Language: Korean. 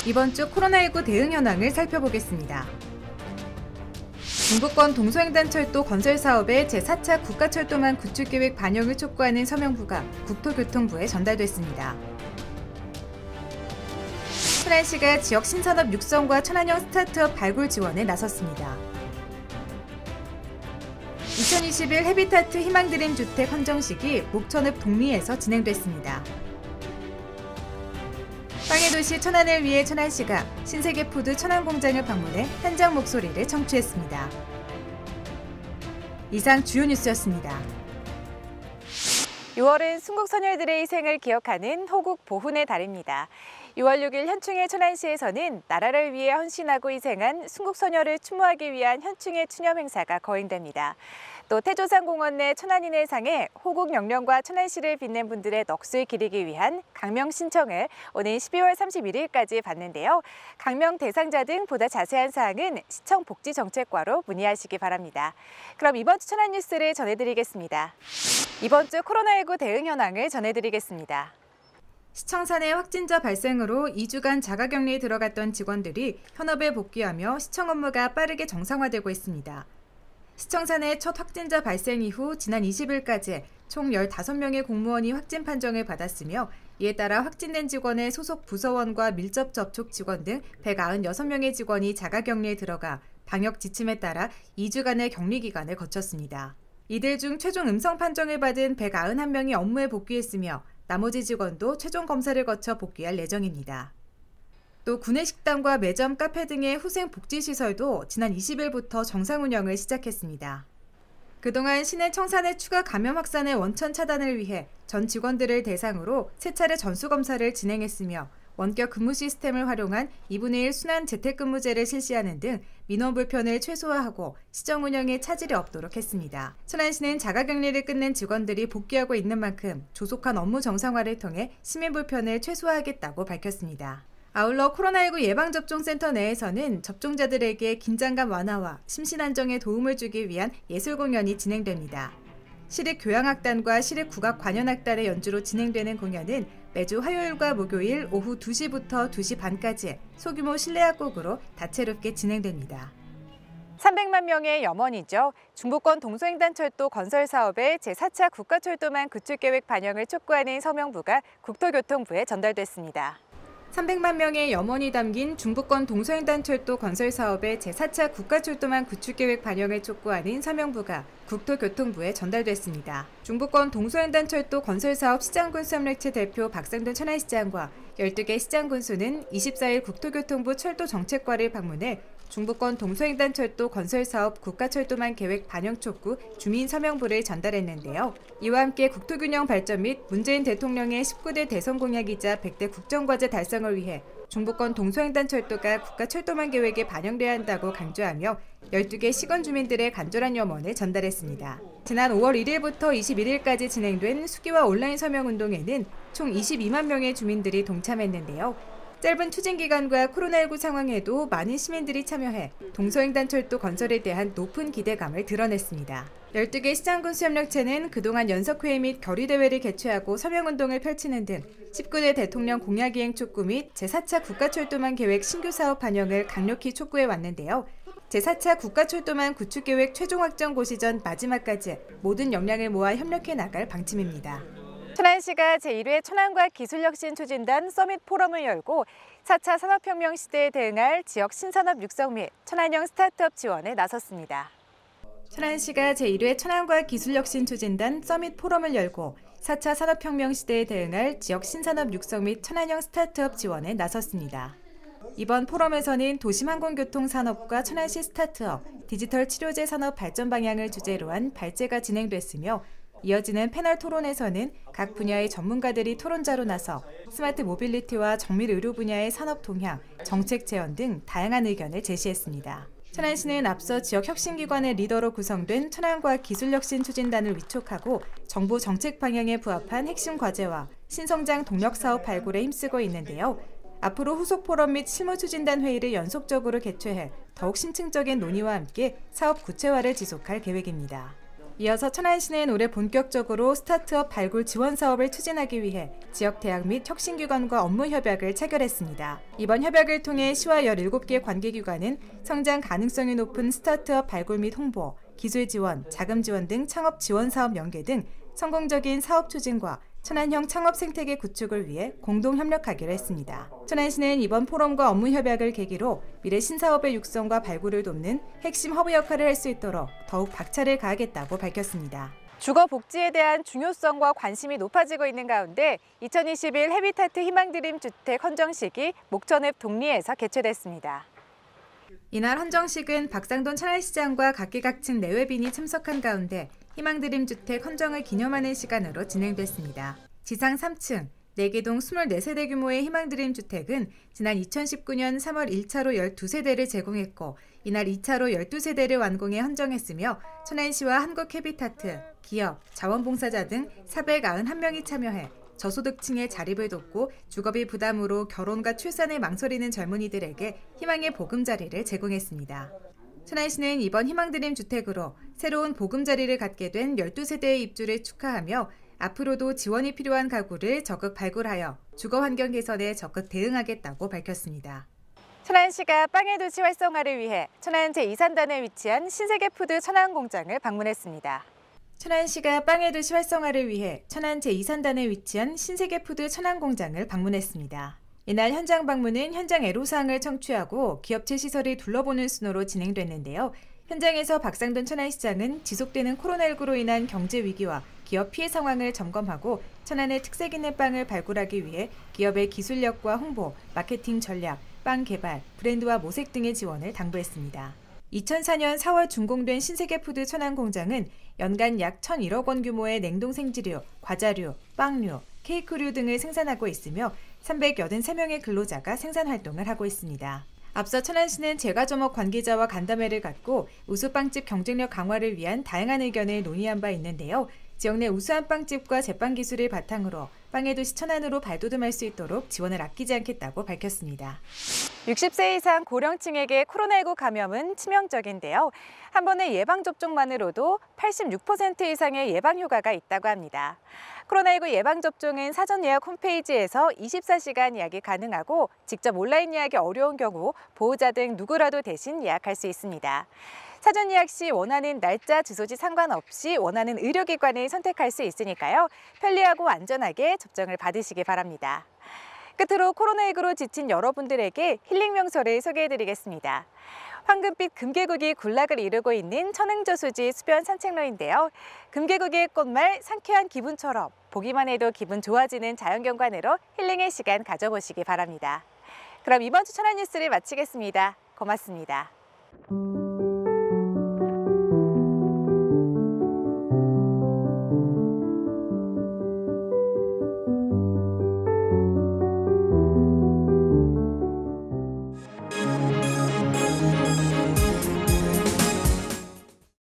이번 주 코로나19 대응 현황을 살펴보겠습니다. 중부권 동서횡단철도 건설사업의 제4차 국가철도망 구축계획 반영을 촉구하는 서명부가 국토교통부에 전달됐습니다. 천안시가 지역 신산업 육성과 천안형 스타트업 발굴 지원에 나섰습니다. 2021 헤비타트 희망드림 주택 헌정식이 목천읍 동리에서 진행됐습니다. 빵의 도시 천안을 위해 천안시가 신세계푸드 천안공장을 방문해 현장 목소리를 청취했습니다. 이상 주요 뉴스였습니다. 6월은 순국선열들의 희생을 기억하는 호국 보훈의 달입니다. 6월 6일 현충일 천안시에서는 나라를 위해 헌신하고 희생한 순국선열을 추모하기 위한 현충일 추념 행사가 거행됩니다. 또 태조산공원 내 천안인을 상해 호국 영령과 천안시를 빛낸 분들의 넋을 기리기 위한 강명 신청을 오는 12월 31일까지 받는데요. 강명 대상자 등 보다 자세한 사항은 시청 복지정책과로 문의하시기 바랍니다. 그럼 이번 주 천안 뉴스를 전해드리겠습니다. 이번 주 코로나19 대응 현황을 전해드리겠습니다. 시청 내 확진자 발생으로 2주간 자가격리에 들어갔던 직원들이 현업에 복귀하며 시청 업무가 빠르게 정상화되고 있습니다. 시청 내 첫 확진자 발생 이후 지난 20일까지 총 15명의 공무원이 확진 판정을 받았으며 이에 따라 확진된 직원의 소속 부서원과 밀접 접촉 직원 등 196명의 직원이 자가격리에 들어가 방역 지침에 따라 2주간의 격리 기간을 거쳤습니다. 이들 중 최종 음성 판정을 받은 191명이 업무에 복귀했으며 나머지 직원도 최종 검사를 거쳐 복귀할 예정입니다. 또 구내식당과 매점, 카페 등의 후생 복지시설도 지난 20일부터 정상 운영을 시작했습니다. 그동안 시내 청산의 추가 감염 확산의 원천 차단을 위해 전 직원들을 대상으로 3차례 전수검사를 진행했으며 원격 근무 시스템을 활용한 2분의 1 순환 재택근무제를 실시하는 등 민원 불편을 최소화하고 시정 운영에 차질이 없도록 했습니다. 천안시는 자가격리를 끝낸 직원들이 복귀하고 있는 만큼 조속한 업무 정상화를 통해 시민 불편을 최소화하겠다고 밝혔습니다. 아울러 코로나19 예방접종센터 내에서는 접종자들에게 긴장감 완화와 심신 안정에 도움을 주기 위한 예술 공연이 진행됩니다. 시립교향악단과 시립국악관현악단의 연주로 진행되는 공연은 매주 화요일과 목요일 오후 2시부터 2시 반까지 소규모 실내악곡으로 다채롭게 진행됩니다. 300만 명의 염원이죠. 중부권 동서횡단철도 건설 사업의 제4차 국가철도망 구축계획 반영을 촉구하는 서명부가 국토교통부에 전달됐습니다. 300만 명의 염원이 담긴 중부권 동서횡단철도 건설 사업의 제4차 국가철도망 구축계획 반영을 촉구하는 서명부가 국토교통부에 전달됐습니다. 중부권 동서횡단철도 건설 사업 시장군수협력체 대표 박상돈 천안시장과 12개 시장군수는 24일 국토교통부 철도정책과를 방문해 중부권 동서횡단철도 건설사업 국가철도망 계획 반영 촉구 주민 서명부를 전달했는데요. 이와 함께 국토균형 발전 및 문재인 대통령의 19대 대선 공약이자 100대 국정과제 달성을 위해 중부권 동서횡단철도가 국가철도망 계획에 반영돼야 한다고 강조하며 12개 시군 주민들의 간절한 염원을 전달했습니다. 지난 5월 1일부터 21일까지 진행된 수기와 온라인 서명운동에는 총 22만 명의 주민들이 동참했는데요. 짧은 추진 기간과 코로나19 상황에도 많은 시민들이 참여해 동서횡단철도 건설에 대한 높은 기대감을 드러냈습니다. 12개 시장군수협력체는 그동안 연석회의 및 결의대회를 개최하고 서명운동을 펼치는 등 19대 대통령 공약이행 촉구 및 제4차 국가철도망 계획 신규 사업 반영을 강력히 촉구해 왔는데요. 제4차 국가철도망 구축계획 최종 확정 고시 전 마지막까지 모든 역량을 모아 협력해 나갈 방침입니다. 천안시가 제1회 천안과학 기술혁신 추진단 서밋 포럼을 열고 4차 산업혁명 시대에 대응할 지역 신산업 육성 및 천안형 스타트업 지원에 나섰습니다. 천안시가 제1회 천안과학 기술혁신 추진단 서밋 포럼을 열고 4차 산업혁명 시대에 대응할 지역 신산업 육성 및 천안형 스타트업 지원에 나섰습니다. 이번 포럼에서는 도심항공교통 산업과 천안시 스타트업, 디지털 치료제 산업 발전 방향을 주제로 한 발제가 진행됐으며 이어지는 패널 토론에서는 각 분야의 전문가들이 토론자로 나서 스마트 모빌리티와 정밀 의료 분야의 산업 동향, 정책 제언 등 다양한 의견을 제시했습니다. 천안시는 앞서 지역 혁신기관의 리더로 구성된 천안과학 기술혁신 추진단을 위촉하고 정부 정책 방향에 부합한 핵심 과제와 신성장 동력 사업 발굴에 힘쓰고 있는데요. 앞으로 후속 포럼 및 실무추진단 회의를 연속적으로 개최해 더욱 심층적인 논의와 함께 사업 구체화를 지속할 계획입니다. 이어서 천안시는 올해 본격적으로 스타트업 발굴 지원 사업을 추진하기 위해 지역 대학 및 혁신기관과 업무 협약을 체결했습니다. 이번 협약을 통해 시와 17개 관계기관은 성장 가능성이 높은 스타트업 발굴 및 홍보, 기술 지원, 자금 지원 등 창업 지원 사업 연계 등 성공적인 사업 추진과 천안형 창업 생태계 구축을 위해 공동 협력하기로 했습니다. 천안시는 이번 포럼과 업무 협약을 계기로 미래 신사업의 육성과 발굴을 돕는 핵심 허브 역할을 할 수 있도록 더욱 박차를 가하겠다고 밝혔습니다. 주거 복지에 대한 중요성과 관심이 높아지고 있는 가운데 2021 해비타트 희망드림 주택 헌정식이 목천읍 동리에서 개최됐습니다. 이날 헌정식은 박상돈 천안시장과 각계각층 내외빈이 참석한 가운데 희망드림 주택 헌정을 기념하는 시간으로 진행됐습니다. 지상 3층, 4개동 24세대 규모의 희망드림 주택은 지난 2019년 3월 1차로 12세대를 제공했고 이날 2차로 12세대를 완공해 헌정했으며 천안시와 한국해비타트, 기업, 자원봉사자 등 491명이 참여해 저소득층의 자립을 돕고 주거비 부담으로 결혼과 출산을 망설이는 젊은이들에게 희망의 보금자리를 제공했습니다. 천안시는 이번 희망드림 주택으로 새로운 보금자리를 갖게 된 12세대의 입주를 축하하며 앞으로도 지원이 필요한 가구를 적극 발굴하여 주거 환경 개선에 적극 대응하겠다고 밝혔습니다. 천안시가 빵의 도시 활성화를 위해 천안 제2산단에 위치한 신세계푸드 천안공장을 방문했습니다. 천안시가 빵의 도시 활성화를 위해 천안 제2산단에 위치한 신세계푸드 천안공장을 방문했습니다. 이날 현장 방문은 현장 애로사항을 청취하고 기업체 시설을 둘러보는 순으로 진행됐는데요. 현장에서 박상돈 천안시장은 지속되는 코로나19로 인한 경제 위기와 기업 피해 상황을 점검하고 천안의 특색 있는 빵을 발굴하기 위해 기업의 기술력과 홍보, 마케팅 전략, 빵 개발, 브랜드와 모색 등의 지원을 당부했습니다. 2004년 4월 준공된 신세계푸드 천안공장은 연간 약 1,001억 원 규모의 냉동 생지류, 과자류, 빵류, 케이크류 등을 생산하고 있으며 383명의 근로자가 생산 활동을 하고 있습니다. 앞서 천안시는 제과점업 관계자와 간담회를 갖고 우수빵집 경쟁력 강화를 위한 다양한 의견을 논의한 바 있는데요. 지역 내 우수한 빵집과 제빵 기술을 바탕으로 빵의 도시 천안으로 발돋움할 수 있도록 지원을 아끼지 않겠다고 밝혔습니다. 60세 이상 고령층에게 코로나19 감염은 치명적인데요. 한 번의 예방접종만으로도 86% 이상의 예방효과가 있다고 합니다. 코로나19 예방접종은 사전 예약 홈페이지에서 24시간 예약이 가능하고 직접 온라인 예약이 어려운 경우 보호자 등 누구라도 대신 예약할 수 있습니다. 사전 예약 시 원하는 날짜, 주소지 상관없이 원하는 의료기관을 선택할 수 있으니까요. 편리하고 안전하게 접종을 받으시기 바랍니다. 끝으로 코로나19로 지친 여러분들에게 힐링 명소를 소개해드리겠습니다. 황금빛 금계국이 군락을 이루고 있는 천흥저수지 수변 산책로인데요. 금계국의 꽃말 상쾌한 기분처럼 보기만 해도 기분 좋아지는 자연경관으로 힐링의 시간 가져보시기 바랍니다. 그럼 이번 주 천안 뉴스를 마치겠습니다. 고맙습니다.